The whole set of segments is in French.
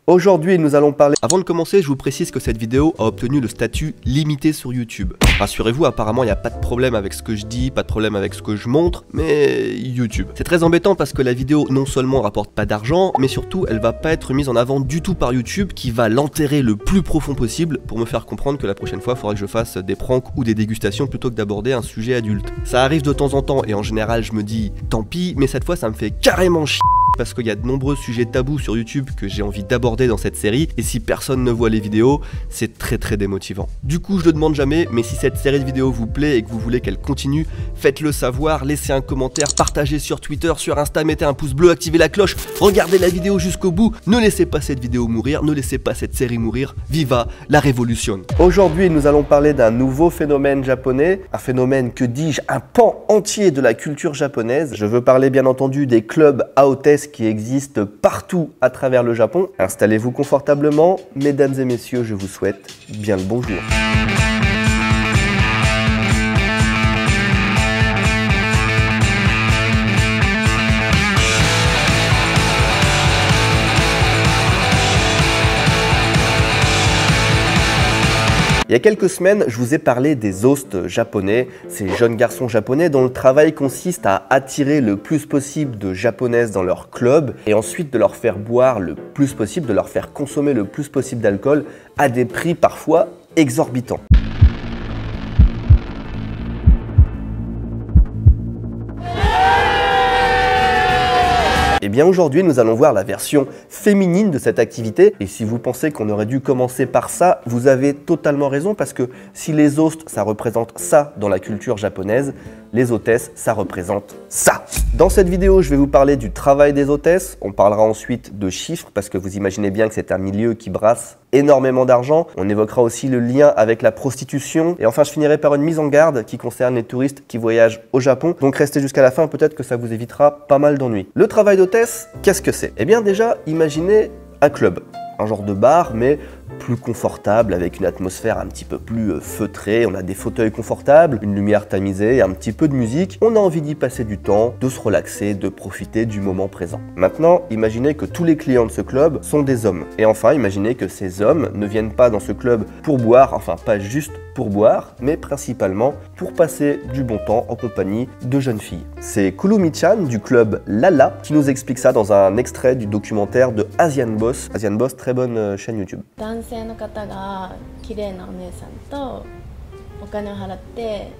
Aujourd'hui, nous allons parler... Avant de commencer, je vous précise que cette vidéo a obtenu le statut limité sur YouTube. Rassurez-vous, apparemment, il n'y a pas de problème avec ce que je dis, pas de problème avec ce que je montre, mais YouTube. C'est très embêtant parce que la vidéo, non seulement rapporte pas d'argent, mais surtout, elle va pas être mise en avant du tout par YouTube, qui va l'enterrer le plus profond possible pour me faire comprendre que la prochaine fois, il faudra que je fasse des pranks ou des dégustations plutôt que d'aborder un sujet adulte. Ça arrive de temps en temps et en général, je me dis, tant pis, mais cette fois, ça me fait carrément chier. Parce qu'il y a de nombreux sujets tabous sur YouTube que j'ai envie d'aborder dans cette série, et si personne ne voit les vidéos, c'est très démotivant. Du coup, je ne demande jamais, mais si cette série de vidéos vous plaît et que vous voulez qu'elle continue, faites-le savoir, laissez un commentaire, partagez sur Twitter, sur Insta, mettez un pouce bleu, activez la cloche, regardez la vidéo jusqu'au bout, ne laissez pas cette vidéo mourir, ne laissez pas cette série mourir, viva la révolution. Aujourd'hui, nous allons parler d'un nouveau phénomène japonais, un phénomène, que dis-je, un pan entier de la culture japonaise. Je veux parler bien entendu des clubs à hôtesses qui existent partout à travers le Japon. Installez-vous confortablement, mesdames et messieurs, je vous souhaite bien le bonjour. Il y a quelques semaines, je vous ai parlé des hosts japonais, ces jeunes garçons japonais dont le travail consiste à attirer le plus possible de japonaises dans leur club et ensuite de leur faire boire le plus possible, de leur faire consommer le plus possible d'alcool à des prix parfois exorbitants. Et bien aujourd'hui, nous allons voir la version féminine de cette activité. Et si vous pensez qu'on aurait dû commencer par ça, vous avez totalement raison parce que si les hosts, ça représente ça dans la culture japonaise, les hôtesses, ça représente ça. Dans cette vidéo, je vais vous parler du travail des hôtesses. On parlera ensuite de chiffres parce que vous imaginez bien que c'est un milieu qui brasse énormément d'argent. On évoquera aussi le lien avec la prostitution. Et enfin, je finirai par une mise en garde qui concerne les touristes qui voyagent au Japon. Donc restez jusqu'à la fin, peut-être que ça vous évitera pas mal d'ennuis. Le travail d'hôtesse, qu'est-ce que c'est? Eh bien déjà, imaginez un club. Un genre de bar, mais plus confortable, avec une atmosphère un petit peu plus feutrée. On a des fauteuils confortables, une lumière tamisée, un petit peu de musique. On a envie d'y passer du temps, de se relaxer, de profiter du moment présent. Maintenant, imaginez que tous les clients de ce club sont des hommes. Et enfin, imaginez que ces hommes ne viennent pas dans ce club pour boire, enfin pas juste pour boire, mais principalement pour passer du bon temps en compagnie de jeunes filles. C'est Kurumi-chan du club Lala qui nous explique ça dans un extrait du documentaire de Asian Boss. Asian Boss, très bonne chaîne YouTube. 男性の方が綺麗なお姉さんとお金を払って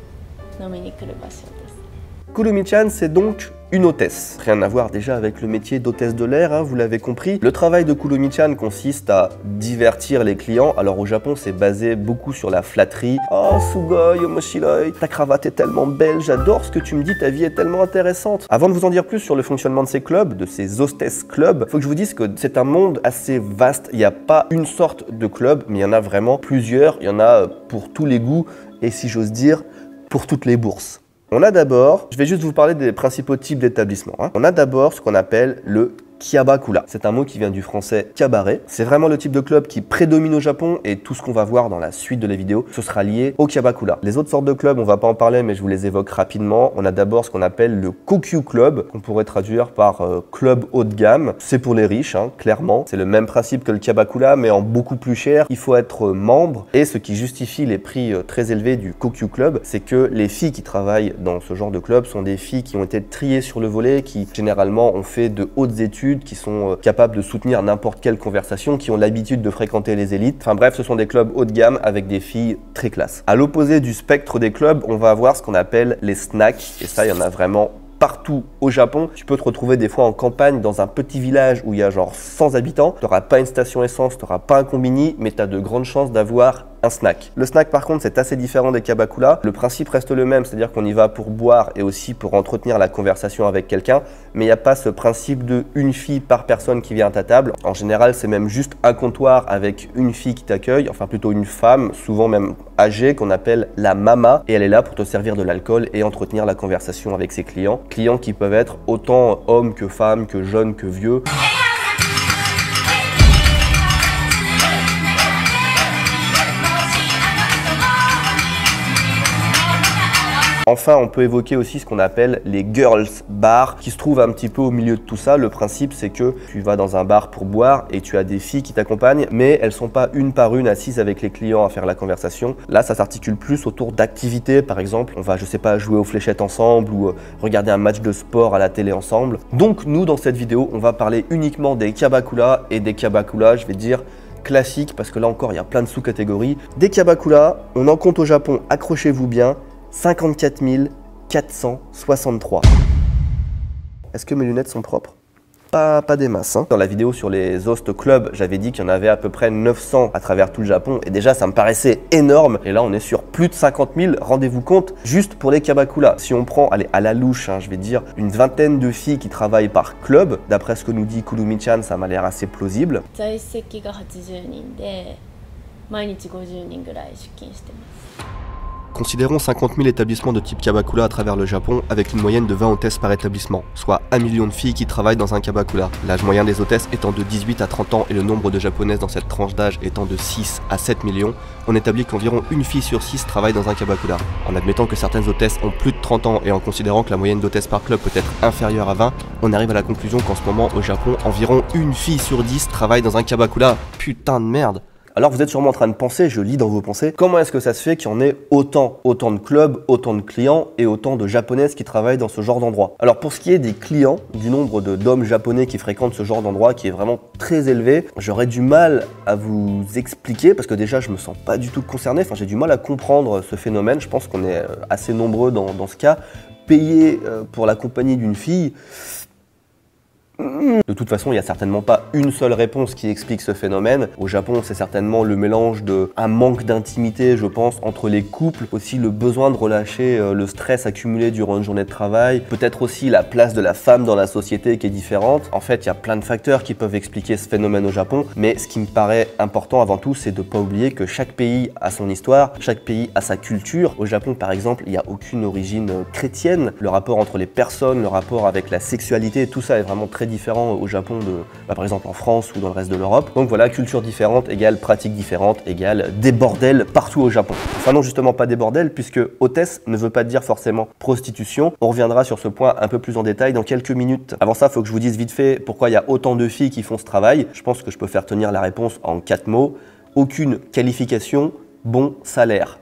飲みに来る場所です。 Kurumi-chan, c'est donc une hôtesse. Rien à voir déjà avec le métier d'hôtesse de l'air, hein, vous l'avez compris. Le travail de Kurumi-chan consiste à divertir les clients. Alors au Japon, c'est basé beaucoup sur la flatterie. Oh, sugoi, omoshiroi, ta cravate est tellement belle, j'adore ce que tu me dis, ta vie est tellement intéressante. Avant de vous en dire plus sur le fonctionnement de ces clubs, de ces hostess clubs, faut que je vous dise que c'est un monde assez vaste. Il n'y a pas une sorte de club, mais il y en a vraiment plusieurs. Il y en a pour tous les goûts et si j'ose dire, pour toutes les bourses. On a d'abord, je vais juste vous parler des principaux types d'établissements. On a d'abord ce qu'on appelle le Kyabakura. C'est un mot qui vient du français cabaret. C'est vraiment le type de club qui prédomine au Japon et tout ce qu'on va voir dans la suite de la vidéo, ce sera lié au Kyabakura. Les autres sortes de clubs, on va pas en parler, mais je vous les évoque rapidement. On a d'abord ce qu'on appelle le Kokyu Club, qu'on pourrait traduire par club haut de gamme. C'est pour les riches, hein, clairement. C'est le même principe que le Kyabakura, mais en beaucoup plus cher. Il faut être membre. Et ce qui justifie les prix très élevés du Kokyu Club, c'est que les filles qui travaillent dans ce genre de club sont des filles qui ont été triées sur le volet, qui généralement ont fait de hautes études, qui sont capables de soutenir n'importe quelle conversation, qui ont l'habitude de fréquenter les élites. Enfin bref, ce sont des clubs haut de gamme avec des filles très classe. À l'opposé du spectre des clubs, on va avoir ce qu'on appelle les snacks. Et ça, il y en a vraiment partout au Japon. Tu peux te retrouver des fois en campagne dans un petit village où il y a genre 100 habitants. Tu n'auras pas une station essence, tu n'auras pas un combini, mais tu as de grandes chances d'avoir un snack. Le snack par contre c'est assez différent des Kyabakura. Le principe reste le même, c'est-à-dire qu'on y va pour boire et aussi pour entretenir la conversation avec quelqu'un, mais il n'y a pas ce principe de une fille par personne qui vient à ta table. En général c'est même juste un comptoir avec une fille qui t'accueille, enfin plutôt une femme, souvent même âgée, qu'on appelle la mama, et elle est là pour te servir de l'alcool et entretenir la conversation avec ses clients. Clients qui peuvent être autant hommes que femmes, que jeunes, que vieux. Enfin, on peut évoquer aussi ce qu'on appelle les girls bars, qui se trouvent un petit peu au milieu de tout ça. Le principe, c'est que tu vas dans un bar pour boire et tu as des filles qui t'accompagnent, mais elles sont pas une par une assises avec les clients à faire la conversation. Là, ça s'articule plus autour d'activités. Par exemple, on va, je sais pas, jouer aux fléchettes ensemble ou regarder un match de sport à la télé ensemble. Donc, nous, dans cette vidéo, on va parler uniquement des kyabakura et des kyabakura, je vais dire, classiques, parce que là encore, il y a plein de sous-catégories. Des kyabakura, on en compte au Japon, accrochez-vous bien, 54 463. Est-ce que mes lunettes sont propres? Pas des masses. Dans la vidéo sur les host clubs, j'avais dit qu'il y en avait à peu près 900 à travers tout le Japon. Et déjà, ça me paraissait énorme. Et là, on est sur plus de 50 000, rendez-vous compte, juste pour les kyabakura. Si on prend, allez, à la louche, je vais dire, une vingtaine de filles qui travaillent par club, d'après ce que nous dit Kurumi-chan, ça m'a l'air assez plausible. 在籍が80人で毎日50人ぐらい出勤してます。 Considérons 50 000 établissements de type kyabakura à travers le Japon avec une moyenne de 20 hôtesses par établissement, soit 1 million de filles qui travaillent dans un kyabakura. L'âge moyen des hôtesses étant de 18 à 30 ans et le nombre de japonaises dans cette tranche d'âge étant de 6 à 7 millions, on établit qu'environ une fille sur 6 travaille dans un kyabakura. En admettant que certaines hôtesses ont plus de 30 ans et en considérant que la moyenne d'hôtesses par club peut être inférieure à 20, on arrive à la conclusion qu'en ce moment au Japon, environ une fille sur 10 travaille dans un kyabakura. Putain de merde! Alors vous êtes sûrement en train de penser, je lis dans vos pensées, comment est-ce que ça se fait qu'il y en ait autant de clubs, autant de clients et autant de japonaises qui travaillent dans ce genre d'endroit? Alors pour ce qui est des clients, du nombre d'hommes japonais qui fréquentent ce genre d'endroit qui est vraiment très élevé, j'aurais du mal à vous expliquer parce que déjà je me sens pas du tout concerné, j'ai du mal à comprendre ce phénomène, je pense qu'on est assez nombreux dans ce cas. Payer pour la compagnie d'une fille, de toute façon, il n'y a certainement pas une seule réponse qui explique ce phénomène. Au Japon, c'est certainement le mélange d'un manque d'intimité, je pense, entre les couples, aussi le besoin de relâcher le stress accumulé durant une journée de travail, peut-être aussi la place de la femme dans la société qui est différente. En fait, il y a plein de facteurs qui peuvent expliquer ce phénomène au Japon, mais ce qui me paraît important avant tout, c'est de ne pas oublier que chaque pays a son histoire, chaque pays a sa culture. Au Japon, par exemple, il n'y a aucune origine chrétienne. Le rapport entre les personnes, le rapport avec la sexualité, tout ça est vraiment très différent au Japon par exemple en France ou dans le reste de l'Europe. Donc voilà, culture différente égale pratique différente égale des bordels partout au Japon. Enfin non, justement pas des bordels puisque hôtesse ne veut pas dire forcément prostitution. On reviendra sur ce point un peu plus en détail dans quelques minutes. Avant ça, il faut que je vous dise vite fait pourquoi il y a autant de filles qui font ce travail. Je pense que je peux faire tenir la réponse en 4 mots. Aucune qualification, bon salaire.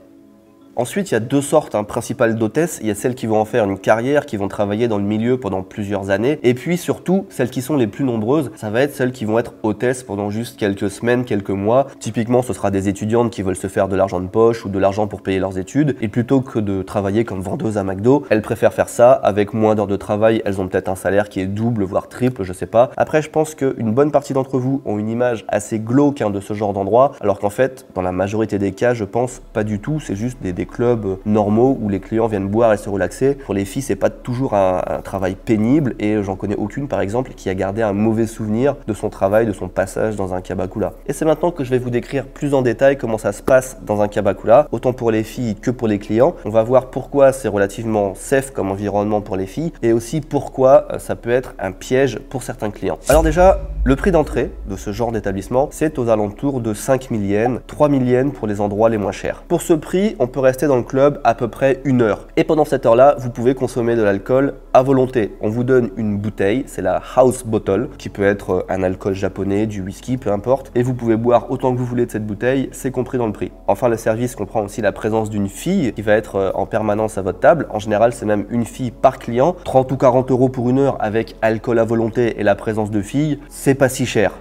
Ensuite, il y a deux sortes principales d'hôtesses. Il y a celles qui vont en faire une carrière, qui vont travailler dans le milieu pendant plusieurs années. Et puis surtout, celles qui sont les plus nombreuses, ça va être celles qui vont être hôtesses pendant juste quelques semaines, quelques mois. Typiquement, ce sera des étudiantes qui veulent se faire de l'argent de poche ou de l'argent pour payer leurs études. Et plutôt que de travailler comme vendeuse à McDo, elles préfèrent faire ça avec moins d'heures de travail. Elles ont peut-être un salaire qui est double, voire triple, je sais pas. Après, je pense qu'une bonne partie d'entre vous ont une image assez glauque de ce genre d'endroit, alors qu'en fait, dans la majorité des cas, je pense pas du tout. C'est juste des clubs normaux où les clients viennent boire et se relaxer. Pour les filles, c'est pas toujours un travail pénible et j'en connais aucune par exemple qui a gardé un mauvais souvenir de son travail, de son passage dans un kyabakura. Et c'est maintenant que je vais vous décrire plus en détail comment ça se passe dans un kyabakura, autant pour les filles que pour les clients. On va voir pourquoi c'est relativement safe comme environnement pour les filles et aussi pourquoi ça peut être un piège pour certains clients. Alors déjà, le prix d'entrée de ce genre d'établissement, c'est aux alentours de 5 000 yens, 3 000 yens pour les endroits les moins chers. Pour ce prix, on peut rester dans le club à peu près 1 heure. Et pendant cette heure-là, vous pouvez consommer de l'alcool à volonté. On vous donne une bouteille, c'est la house bottle, qui peut être un alcool japonais, du whisky, peu importe. Et vous pouvez boire autant que vous voulez de cette bouteille, c'est compris dans le prix. Enfin, le service comprend aussi la présence d'une fille qui va être en permanence à votre table. En général, c'est même une fille par client. 30 ou 40 euros pour 1 heure avec alcool à volonté et la présence de filles, c'est pas si cher.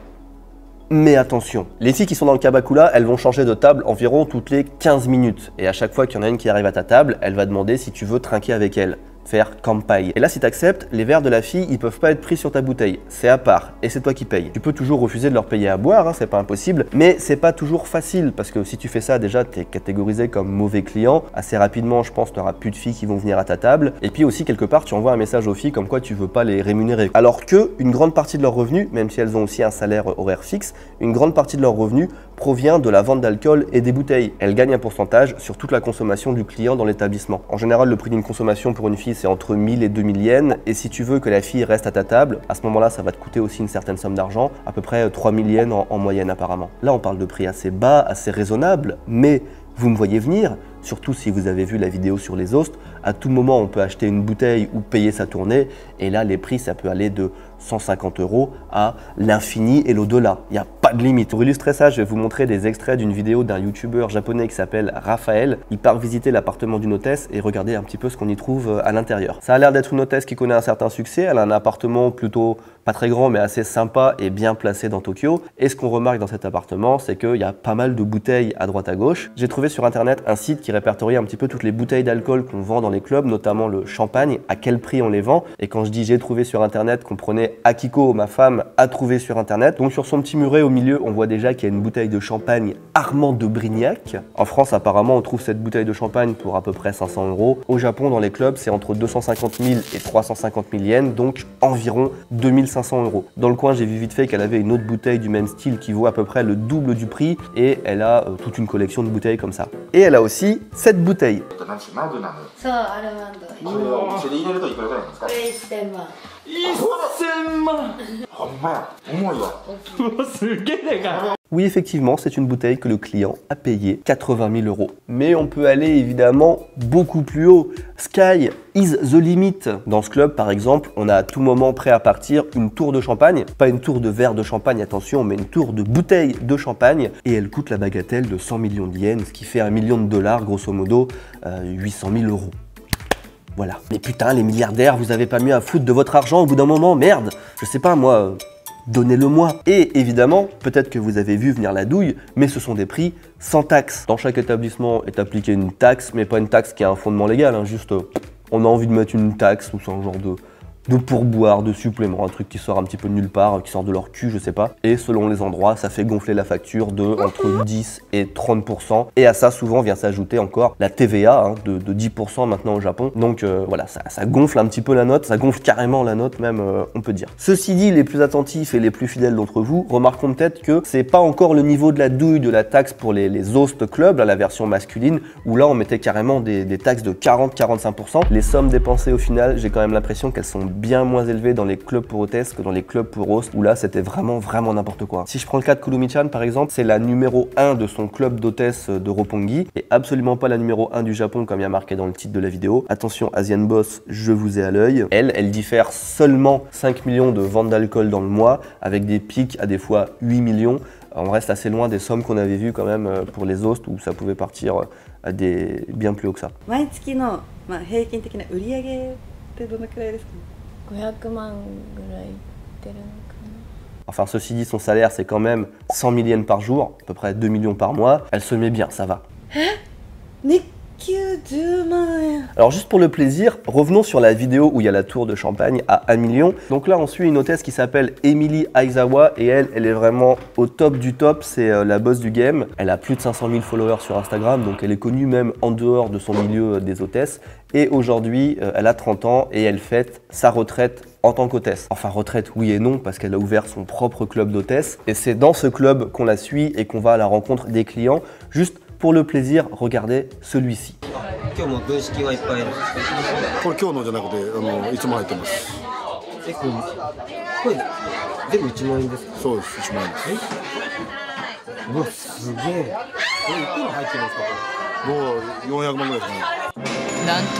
Mais attention, les filles qui sont dans le kyabakura, elles vont changer de table environ toutes les 15 minutes. Et à chaque fois qu'il y en a une qui arrive à ta table, elle va demander si tu veux trinquer avec elle. Faire kanpai. Et là, si tu acceptes, les verres de la fille, ils peuvent pas être pris sur ta bouteille. C'est à part et c'est toi qui payes. Tu peux toujours refuser de leur payer à boire, c'est pas impossible, mais c'est pas toujours facile parce que si tu fais ça, déjà, tu es catégorisé comme mauvais client. Assez rapidement, je pense, tu n'auras plus de filles qui vont venir à ta table. Et puis aussi, quelque part, tu envoies un message aux filles comme quoi tu veux pas les rémunérer. Alors que une grande partie de leurs revenus, même si elles ont aussi un salaire horaire fixe, une grande partie de leurs revenus provient de la vente d'alcool et des bouteilles. Elles gagnent un pourcentage sur toute la consommation du client dans l'établissement. En général, le prix d'une consommation pour une fille, c'est entre 1000 et 2000 yens. Et si tu veux que la fille reste à ta table, à ce moment-là, ça va te coûter aussi une certaine somme d'argent, à peu près 3000 yens en moyenne apparemment. Là, on parle de prix assez bas, assez raisonnable, mais vous me voyez venir, surtout si vous avez vu la vidéo sur les hosts, à tout moment on peut acheter une bouteille ou payer sa tournée, et là les prix ça peut aller de 150 € à l'infini et l'au-delà, il n'y a pas de limite. Pour illustrer ça, je vais vous montrer des extraits d'une vidéo d'un youtubeur japonais qui s'appelle Raphaël. Il part visiter l'appartement d'une hôtesse et regarder un petit peu ce qu'on y trouve à l'intérieur. Ça a l'air d'être une hôtesse qui connaît un certain succès, elle a un appartement plutôt pas très grand mais assez sympa et bien placé dans Tokyo. Et ce qu'on remarque dans cet appartement, c'est qu'il y a pas mal de bouteilles à droite à gauche. J'ai trouvé sur internet un site qui répertorie un petit peu toutes les bouteilles d'alcool qu'on vend dans les clubs, notamment le champagne, à quel prix on les vend. Et quand je dis j'ai trouvé sur internet, comprenez Akiko, ma femme, a trouvé sur internet. Donc sur son petit muret au milieu, on voit déjà qu'il y a une bouteille de champagne Armand de Brignac. En France, apparemment, on trouve cette bouteille de champagne pour à peu près 500 €. Au Japon, dans les clubs, c'est entre 250 000 et 350 000 yens, donc environ 2500 €. Dans le coin, j'ai vu vite fait qu'elle avait une autre bouteille du même style qui vaut à peu près le double du prix et elle a toute une collection de bouteilles comme ça. Et elle a aussi cette bouteille. そうアルマンドこれはお店で入れるといくらぐらいなんですか？これ1000万1000万ほんまや重いわすげえでかい Oui, effectivement, c'est une bouteille que le client a payé 80 000 €. Mais on peut aller évidemment beaucoup plus haut. Sky is the limit. Dans ce club, par exemple, on a à tout moment prêt à partir une tour de champagne. Pas une tour de verre de champagne, attention, mais une tour de bouteille de champagne. Et elle coûte la bagatelle de 100 millions de yens, ce qui fait $1 million, grosso modo, 800 000 €. Voilà. Mais putain, les milliardaires, vous avez pas mieux à foutre de votre argent au bout d'un moment, merde. Je sais pas, moi... Donnez-le-moi. Et évidemment, peut-être que vous avez vu venir la douille, mais ce sont des prix sans taxe. Dans chaque établissement est appliquée une taxe, mais pas une taxe qui a un fondement légal, hein, juste on a envie de mettre une taxe ou c'est un genre de pourboire, de supplément, un truc qui sort un petit peu de nulle part, qui sort de leur cul, je sais pas. Et selon les endroits, ça fait gonfler la facture de entre 10 et 30%. Et à ça, souvent, vient s'ajouter encore la TVA hein, de 10% maintenant au Japon. Donc voilà, ça gonfle un petit peu la note, ça gonfle carrément la note même, on peut dire. Ceci dit, les plus attentifs et les plus fidèles d'entre vous remarqueront peut-être que c'est pas encore le niveau de la douille de la taxe pour les host clubs, la version masculine, où là on mettait carrément des taxes de 40-45%. Les sommes dépensées au final, j'ai quand même l'impression qu'elles sont bien moins élevées dans les clubs pour hôtesses que dans les clubs pour host, où là c'était vraiment n'importe quoi. Si je prends le cas de Kurumi-chan par exemple, c'est la numéro 1 de son club d'hôtesse de Roppongi, et absolument pas la numéro 1 du Japon comme il y a marqué dans le titre de la vidéo. Attention Asian Boss, je vous ai à l'œil. Elle diffère seulement 5 millions de ventes d'alcool dans le mois, avec des pics à des fois 8 millions. On reste assez loin des sommes qu'on avait vues quand même pour les hosts, où ça pouvait partir à des bien plus haut que ça. 毎月の平均的な売り上げってどのくらいですか？ 500万ぐらいいってるのかな。 Enfin, ceci dit, son salaire, c'est quand même 100 000 yens par jour, à peu près 2 millions par mois. Elle se met bien, ça va. 日給10万円。 Alors, juste pour le plaisir, revenons sur la vidéo où il y a la tour de champagne à 1 million. Donc là, on suit une hôtesse qui s'appelle Emily Aizawa et elle est vraiment au top du top. C'est la boss du game. Elle a plus de 500 000 followers sur Instagram, donc elle est connue même en dehors de son milieu des hôtesses. Et aujourd'hui, elle a 30 ans et elle fête sa retraite en tant qu'hôtesse. Enfin, retraite, oui et non, parce qu'elle a ouvert son propre club d'hôtesse. Et c'est dans ce club qu'on la suit et qu'on va à la rencontre des clients. Juste pour le plaisir, regardez celui-ci. 今日も分式はいっぱいあるんですか？これ今日のじゃなくていつも入ってます。これ全部1万円ですか？そうです1万円です。うわすげえ。これいくら入ってるんですか？もう400万ぐらいですかね。なんと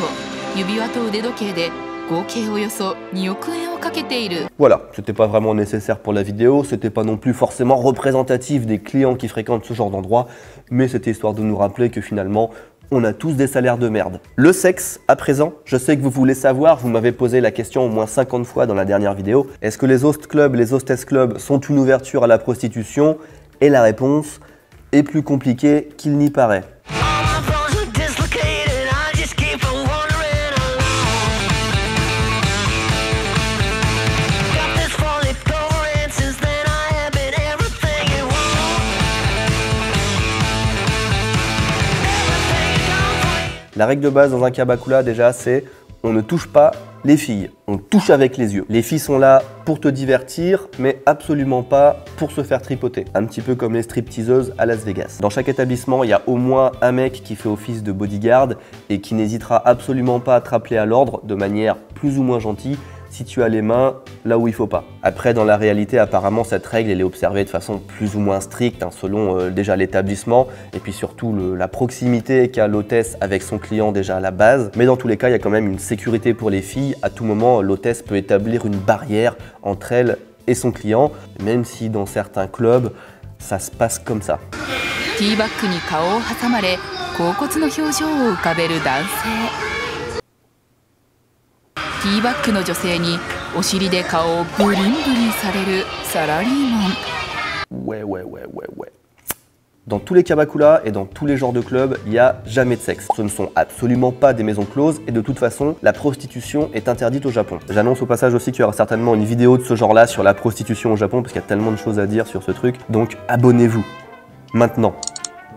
指輪と腕時計で合計およそ2億円をかけている。 Voilà, c'était pas vraiment nécessaire pour la vidéo, c'était pas non plus forcément représentatif des clients qui fréquentent ce genre d'endroit, mais c'était histoire de nous rappeler que finalement, on a tous des salaires de merde. Le sexe, à présent, je sais que vous voulez savoir, vous m'avez posé la question au moins 50 fois dans la dernière vidéo. Est-ce que les host clubs, les hostess clubs sont une ouverture à la prostitution? Et la réponse est plus compliquée qu'il n'y paraît. La règle de base dans un kabakula déjà c'est on ne touche pas les filles, on touche avec les yeux. Les filles sont là pour te divertir mais absolument pas pour se faire tripoter. Un petit peu comme les stripteaseuses à Las Vegas. Dans chaque établissement il y a au moins un mec qui fait office de bodyguard et qui n'hésitera absolument pas à te rappeler à l'ordre de manière plus ou moins gentille si tu as les mains là où il faut pas. Après, dans la réalité, apparemment, cette règle elle est observée de façon plus ou moins stricte, hein, selon déjà l'établissement et puis surtout la proximité qu'a l'hôtesse avec son client déjà à la base. Mais dans tous les cas, il y a quand même une sécurité pour les filles. À tout moment, l'hôtesse peut établir une barrière entre elle et son client, même si dans certains clubs, ça se passe comme ça. ティーバッグに顔を挟まれ恍惚の表情を浮かべる男性。ティーバッグの女性にお尻で顔をブリンブリンされるサラリーマン。Ouais. Dans tous les kabakulas et dans tous les genres de clubs, il n'y a jamais de sexe. Ce ne sont absolument pas des maisons closes et de toute façon, la prostitution est interdite au Japon. J'annonce au passage aussi qu'il y aura certainement une vidéo de ce genre-là sur la prostitution au Japon parce qu'il y a tellement de choses à dire sur ce truc. Donc abonnez-vous. Maintenant,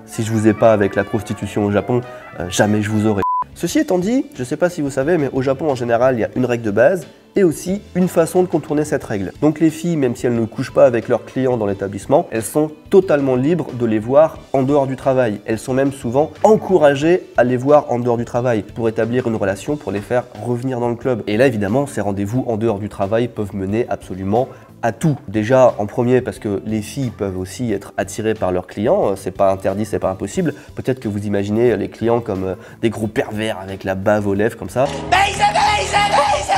si je vous ai pas avec la prostitution au Japon, jamais je vous aurai. Ceci étant dit, je sais pas si vous savez, mais au Japon en général, il y a une règle de base et aussi une façon de contourner cette règle. Donc les filles, même si elles ne couchent pas avec leurs clients dans l'établissement, elles sont totalement libres de les voir en dehors du travail. Elles sont même souvent encouragées à les voir en dehors du travail pour établir une relation, pour les faire revenir dans le club. Et là, évidemment, ces rendez-vous en dehors du travail peuvent mener absolument à tout. Déjà, en premier, parce que les filles peuvent aussi être attirées par leurs clients, c'est pas interdit, c'est pas impossible. Peut-être que vous imaginez les clients comme des gros pervers avec la bave aux lèvres comme ça.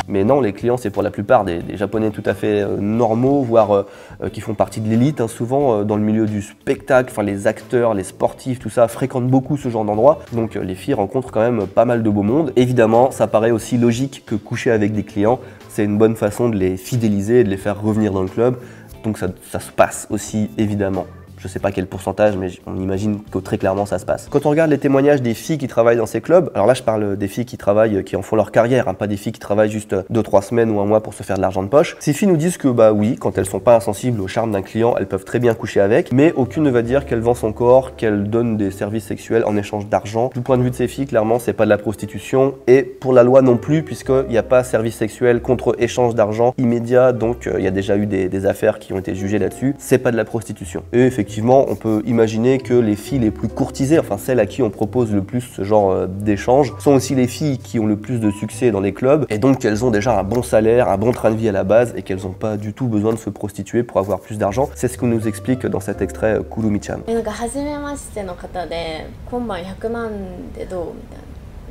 Mais non, les clients, c'est pour la plupart des Japonais tout à fait normaux, voire qui font partie de l'élite, hein, souvent dans le milieu du spectacle, enfin les acteurs, les sportifs, tout ça, fréquentent beaucoup ce genre d'endroit. Donc les filles rencontrent quand même pas mal de beau monde. Évidemment, ça paraît aussi logique que coucher avec des clients, c'est une bonne façon de les fidéliser et de les faire revenir dans le club. Donc ça se passe aussi, évidemment. Je sais pas quel pourcentage, mais on imagine que très clairement ça se passe. Quand on regarde les témoignages des filles qui travaillent dans ces clubs, alors là je parle des filles qui travaillent, qui en font leur carrière, hein, pas des filles qui travaillent juste 2-3 semaines ou un mois pour se faire de l'argent de poche. Ces filles nous disent que bah oui, quand elles sont pas insensibles au charme d'un client, elles peuvent très bien coucher avec, mais aucune ne va dire qu'elle vend son corps, qu'elle donne des services sexuels en échange d'argent. Du point de vue de ces filles, clairement c'est pas de la prostitution, et pour la loi non plus, puisqu'il n'y a pas service sexuel contre échange d'argent immédiat, donc il y a déjà eu des affaires qui ont été jugées là-dessus, c'est pas de la prostitution. Et effectivement, on peut imaginer que les filles les plus courtisées, enfin celles à qui on propose le plus ce genre d'échange, sont aussi les filles qui ont le plus de succès dans les clubs, et donc qu'elles ont déjà un bon salaire, un bon train de vie à la base, et qu'elles n'ont pas du tout besoin de se prostituer pour avoir plus d'argent. C'est ce qu'on nous explique dans cet extrait Kurumi-chan.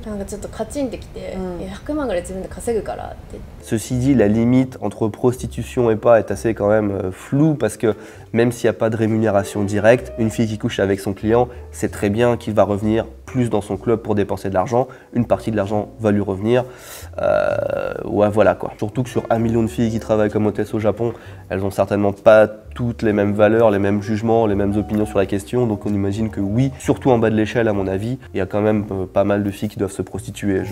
なんかちょっとカチンってきて、100万ぐらい自分で稼ぐからって。 Ceci dit, la limite entre prostitution et pas est assez quand même floue parce que même s'il n'y a pas de rémunération directe, une fille qui couche avec son client sait très bien qu'il va revenir plus dans son club pour dépenser de l'argent. Une partie de l'argent va lui revenir. Ouais, voilà quoi. Surtout que sur 1 million de filles qui travaillent comme hôtesse au Japon, elles n'ont certainement pas toutes les mêmes valeurs, les mêmes jugements, les mêmes opinions sur la question. Donc on imagine que oui, surtout en bas de l'échelle à mon avis, il y a quand même pas mal de filles qui doivent se prostituer.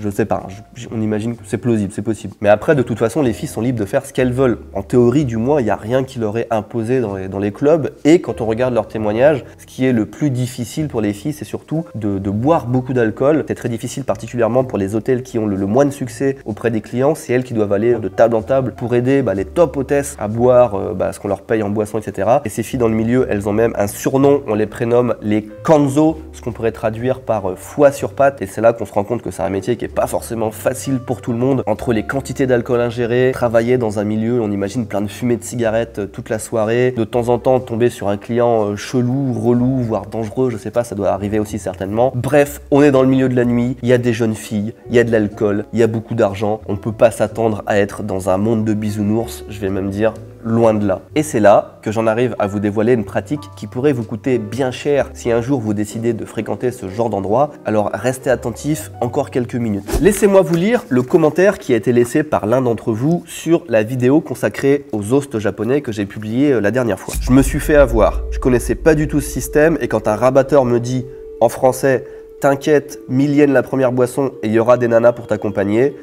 Je sais pas, on imagine que c'est plausible, c'est possible. Mais après, de toute façon, les filles sont libres de faire ce qu'elles veulent. En théorie, du moins, il n'y a rien qui leur est imposé dans les clubs. Et quand on regarde leurs témoignages, ce qui est le plus difficile pour les filles, c'est surtout de boire beaucoup d'alcool. C'est très difficile, particulièrement pour les hôtels qui ont le moins de succès auprès des clients. C'est elles qui doivent aller de table en table pour aider les top hôtesses à boire ce qu'on leur paye en boisson, etc. Et ces filles dans le milieu, elles ont même un surnom. On les prénomme les kanzo, ce qu'on pourrait traduire par foie sur patte. Et c'est là qu'on se rend compte que c'est un métier qui n'est pas forcément facile pour tout le monde. Entre les quantités d'alcool ingéré, travailler dans un milieu, on imagine plein de fumée de cigarettes toute la soirée, de temps en temps tomber sur un client chelou, relou, voire dangereux, je sais pas, ça doit arriver aussi certainement. Bref, on est dans le milieu de la nuit, il y a des jeunes filles, il y a de l'alcool, il y a beaucoup d'argent, on peut pas s'attendre à être dans un monde de bisounours, je vais même dire loin de là. Et c'est là que j'en arrive à vous dévoiler une pratique qui pourrait vous coûter bien cher si un jour vous décidez de fréquenter ce genre d'endroit. Alors restez attentifs encore quelques minutes. Laissez-moi vous lire le commentaire qui a été laissé par l'un d'entre vous sur la vidéo consacrée aux hostes japonais que j'ai publiée la dernière fois. Je me suis fait avoir, je connaissais pas du tout ce système et quand un rabatteur me dit en français « T'inquiète, 1000 yens la première boisson et il y aura des nanas pour t'accompagner »,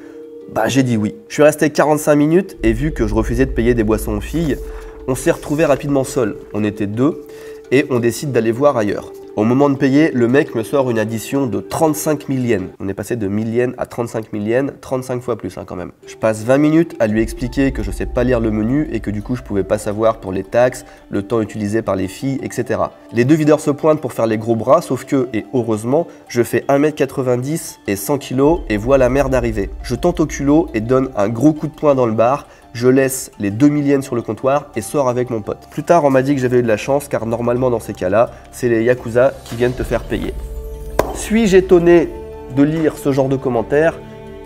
bah j'ai dit oui. Je suis resté 45 minutes et vu que je refusais de payer des boissons aux filles, on s'est retrouvés rapidement seuls. On était deux et on décide d'aller voir ailleurs. Au moment de payer, le mec me sort une addition de 35 000 yens. On est passé de 1000 yens à 35 000 yens, 35 fois plus quand même. Je passe 20 minutes à lui expliquer que je sais pas lire le menu et que du coup je pouvais pas savoir pour les taxes, le temps utilisé par les filles, etc. Les deux videurs se pointent pour faire les gros bras, sauf que, et heureusement, je fais 1,90 m et 100 kg et vois la merde arriver. Je tente au culot et donne un gros coup de poing dans le bar. Je laisse les 2000 yens sur le comptoir et sors avec mon pote. Plus tard, on m'a dit que j'avais eu de la chance car normalement dans ces cas-là, c'est les yakuza qui viennent te faire payer. Suis-je étonné de lire ce genre de commentaires?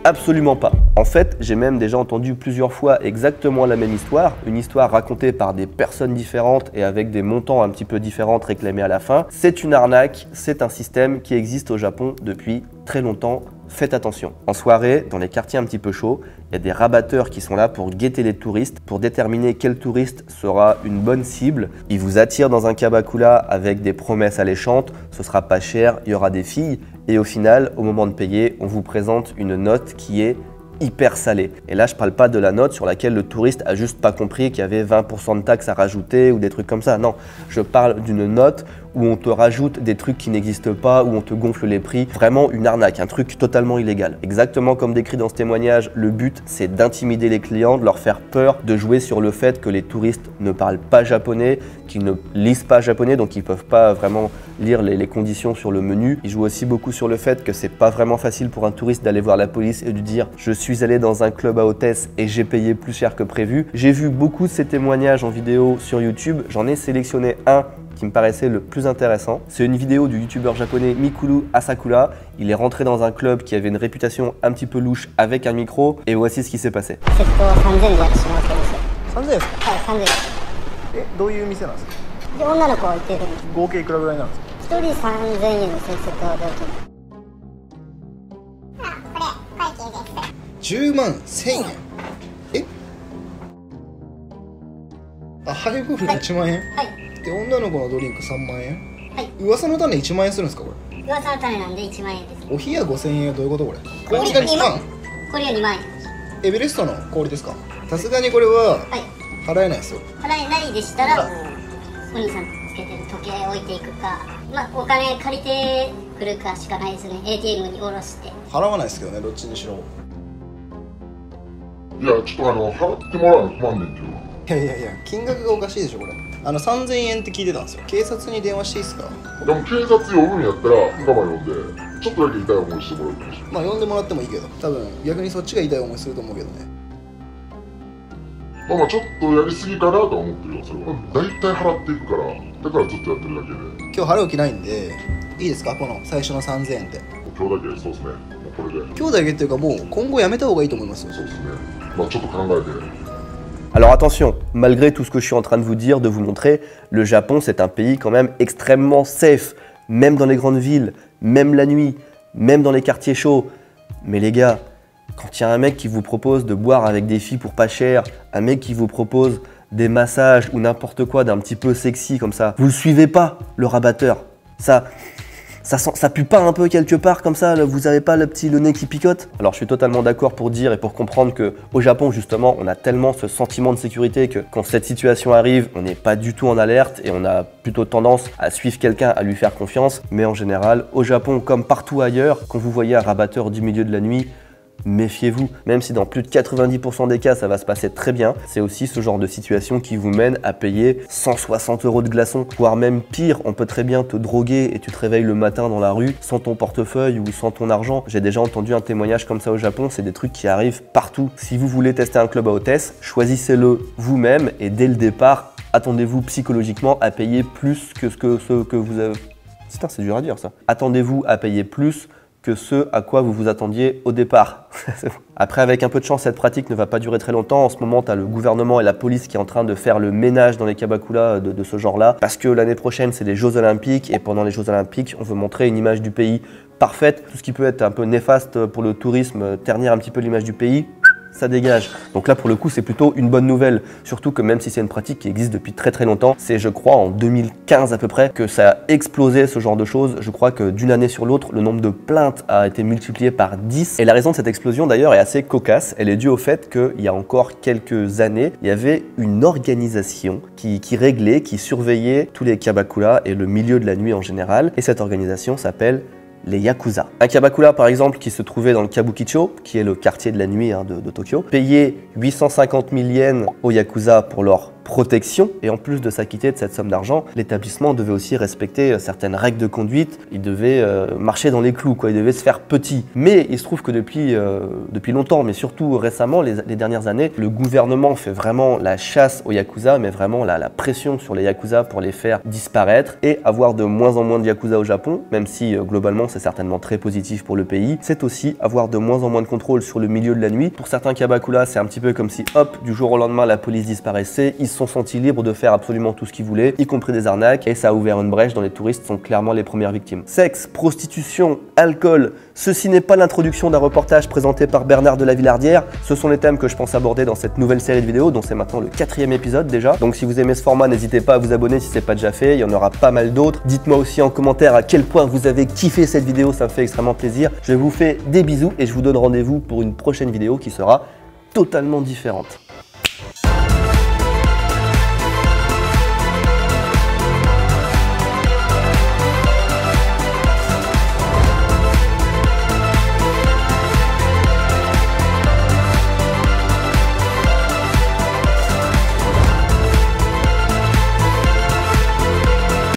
Absolument pas. En fait, j'ai même déjà entendu plusieurs fois exactement la même histoire, une histoire racontée par des personnes différentes et avec des montants un petit peu différents réclamés à la fin. C'est une arnaque, c'est un système qui existe au Japon depuis très longtemps. Faites attention. En soirée, dans les quartiers un petit peu chauds, il y a des rabatteurs qui sont là pour guetter les touristes, pour déterminer quel touriste sera une bonne cible. Ils vous attirent dans un kabakula avec des promesses alléchantes, ce sera pas cher, il y aura des filles. Et au final, au moment de payer, on vous présente une note qui est hyper salée. Et là, je parle pas de la note sur laquelle le touriste a juste pas compris qu'il y avait 20% de taxes à rajouter ou des trucs comme ça. Non, je parle d'une note où on te rajoute des trucs qui n'existent pas, où on te gonfle les prix. Vraiment une arnaque, un truc totalement illégal. Exactement comme décrit dans ce témoignage, le but c'est d'intimider les clients, de leur faire peur, de jouer sur le fait que les touristes ne parlent pas japonais, qu'ils ne lisent pas japonais, donc ils peuvent pas vraiment lire les conditions sur le menu. Ils jouent aussi beaucoup sur le fait que c'est pas vraiment facile pour un touriste d'aller voir la police et de dire « je suis allé dans un club à hôtesse et j'ai payé plus cher que prévu ». J'ai vu beaucoup de ces témoignages en vidéo sur YouTube, j'en ai sélectionné un qui me paraissait le plus intéressant. C'est une vidéo du youtubeur japonais Mikuru Asakura. Il est rentré dans un club qui avait une réputation un petit peu louche avec un micro et voici ce qui s'est passé. 3000円ですか？はい、3000円。どういう店なんですか？で、女の子がいてる。合計いくらぐらいなんですか？1人3000円の先生と料金。10万1000円。え？あ、ハイボール1万円？はい。で、女の子のドリンク3万円？はい。噂の種1万円するんですかこれ？噂の種なんで1万円です。お冷や5000円はどういうことこれ？氷が2万？氷が2万円。エベレストの氷ですか？さすがにこれは払えないですよ。払えないでしたらお兄さんつけてる時計置いていくか、まあお金借りてくるかしかないですね。 ATM に下ろして払わないですけどね、どっちにしろ。いや、ちょっと払ってもらうの困んねんけど。いや金額がおかしいでしょこれ。3000円って聞いてたんですよ。警察に電話していいですか？でも警察呼ぶんやったら我慢呼んでちょっとだけ痛い思いしてもらうかもしれない。まあ呼んでもらってもいいけど、多分逆にそっちが痛い思いすると思うけどね。まあちょっとやりすぎかなとは思ってるよ。それは大体払っていくから、だからずっとやってるだけで。今日払う気ないんでいいですか、この最初の3000円って。今日だけ。そうですね、もうこれで。今日だけっていうかもう今後やめた方がいいと思いますよ。そうですね、まあちょっと考えて。Alors attention, malgré tout ce que je suis en train de vous dire, de vous montrer, le Japon c'est un pays quand même extrêmement safe, même dans les grandes villes, même la nuit, même dans les quartiers chauds. Mais les gars, quand il y a un mec qui vous propose de boire avec des filles pour pas cher, un mec qui vous propose des massages ou n'importe quoi d'un petit peu sexy comme ça, vous le suivez pas, le rabatteur. Ça pue pas un peu quelque part comme ça, vous avez pas le nez qui picote? Alors je suis totalement d'accord pour dire et pour comprendre que au Japon justement on a tellement ce sentiment de sécurité que quand cette situation arrive on n'est pas du tout en alerte et on a plutôt tendance à suivre quelqu'un, à lui faire confiance. Mais en général au Japon comme partout ailleurs, quand vous voyez un rabatteur du milieu de la nuit, méfiez-vous, même si dans plus de 90% des cas ça va se passer très bien, c'est aussi ce genre de situation qui vous mène à payer 160 € de glaçons, voire même pire, on peut très bien te droguer et tu te réveilles le matin dans la rue sans ton portefeuille ou sans ton argent. J'ai déjà entendu un témoignage comme ça au Japon, c'est des trucs qui arrivent partout. Si vous voulez tester un club à hôtesse, choisissez-le vous-même et dès le départ, attendez-vous psychologiquement à payer plus que ce que vous avez... Putain, c'est dur à dire ça. Attendez-vous à payer plus que ce à quoi vous vous attendiez au départ. Après, avec un peu de chance, cette pratique ne va pas durer très longtemps. En ce moment, tu as le gouvernement et la police qui est en train de faire le ménage dans les kabakulas de ce genre-là, parce que l'année prochaine, c'est les Jeux Olympiques, et pendant les Jeux Olympiques, on veut montrer une image du pays parfaite. Tout ce qui peut être un peu néfaste pour le tourisme, ternir un petit peu l'image du pays, ça dégage. Donc là, pour le coup, c'est plutôt une bonne nouvelle. Surtout que même si c'est une pratique qui existe depuis très très longtemps, c'est, je crois, en 2015 à peu près que ça a explosé ce genre de choses. Je crois que d'une année sur l'autre, le nombre de plaintes a été multiplié par 10. Et la raison de cette explosion, d'ailleurs, est assez cocasse. Elle est due au fait qu'il y a encore quelques années, il y avait une organisation qui réglait, qui surveillait tous les kabakura et le milieu de la nuit en général. Et cette organisation s'appelle les Yakuza. Un kabakura par exemple qui se trouvait dans le Kabukicho, qui est le quartier de la nuit de Tokyo, payait 850 000 yens aux Yakuza pour leur protection, et en plus de s'acquitter de cette somme d'argent, l'établissement devait aussi respecter certaines règles de conduite, il devait marcher dans les clous, quoi. Il devait se faire petit. Mais il se trouve que depuis longtemps, mais surtout récemment, les dernières années, le gouvernement fait vraiment la chasse aux Yakuza, mais vraiment la pression sur les Yakuza pour les faire disparaître et avoir de moins en moins de Yakuza au Japon, même si globalement c'est certainement très positif pour le pays, c'est aussi avoir de moins en moins de contrôle sur le milieu de la nuit. Pour certains kabakura, c'est un petit peu comme si hop, du jour au lendemain la police disparaissait, ils se sont sentis libres de faire absolument tout ce qu'ils voulaient, y compris des arnaques, et ça a ouvert une brèche dont les touristes sont clairement les premières victimes. Sexe, prostitution, alcool, ceci n'est pas l'introduction d'un reportage présenté par Bernard de la Villardière, ce sont les thèmes que je pense aborder dans cette nouvelle série de vidéos, dont c'est maintenant le 4e épisode déjà. Donc si vous aimez ce format, n'hésitez pas à vous abonner si c'est pas déjà fait, il y en aura pas mal d'autres. Dites-moi aussi en commentaire à quel point vous avez kiffé cette vidéo, ça me fait extrêmement plaisir. Je vous fais des bisous et je vous donne rendez-vous pour une prochaine vidéo qui sera totalement différente.